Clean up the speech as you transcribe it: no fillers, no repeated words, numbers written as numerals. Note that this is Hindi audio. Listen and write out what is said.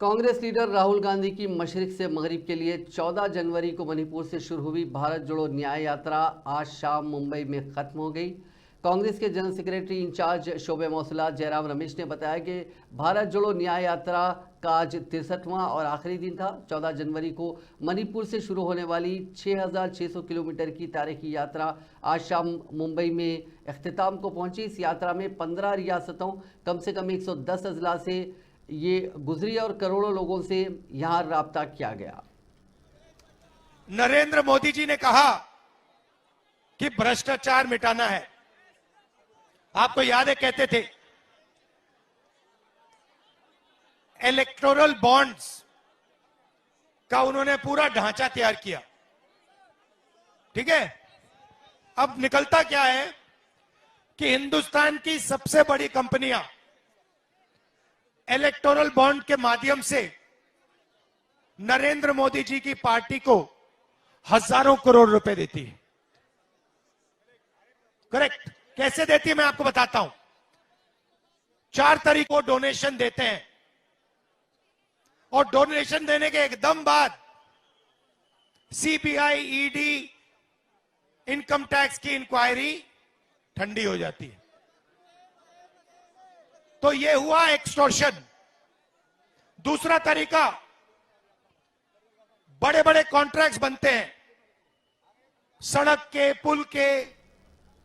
कांग्रेस लीडर राहुल गांधी की मशरिक से मगरिब के लिए 14 जनवरी को मणिपुर से शुरू हुई भारत जोड़ो न्याय यात्रा आज शाम मुंबई में खत्म हो गई। कांग्रेस के जनरल सेक्रेटरी इंचार्ज शोबे मौसलात जयराम रमेश ने बताया कि भारत जोड़ो न्याय यात्रा का आज 63वां और आखिरी दिन था। 14 जनवरी को मणिपुर से शुरू होने वाली 6,600 किलोमीटर की तारीखी यात्रा आज शाम मुंबई में अख्तिताम को पहुंची। इस यात्रा में 15 रियासतों कम से कम 110 अजला से ये गुजरी और करोड़ों लोगों से यहां राब्ता किया गया। नरेंद्र मोदी जी ने कहा कि भ्रष्टाचार मिटाना है। आपको याद है, कहते थे इलेक्टोरल बॉन्ड्स का उन्होंने पूरा ढांचा तैयार किया। ठीक है, अब निकलता क्या है कि हिंदुस्तान की सबसे बड़ी कंपनियां इलेक्टोरल बॉन्ड के माध्यम से नरेंद्र मोदी जी की पार्टी को हजारों करोड़ रुपए देती है। करेक्ट, कैसे देती है मैं आपको बताता हूं। 4 तरीकों डोनेशन देते हैं और डोनेशन देने के एकदम बाद सीबीआई, ईडी, इनकम टैक्स की इंक्वायरी ठंडी हो जाती है। तो ये हुआ एक्सटॉर्शन। दूसरा तरीका, बड़े बड़े कॉन्ट्रैक्ट्स बनते हैं, सड़क के, पुल के,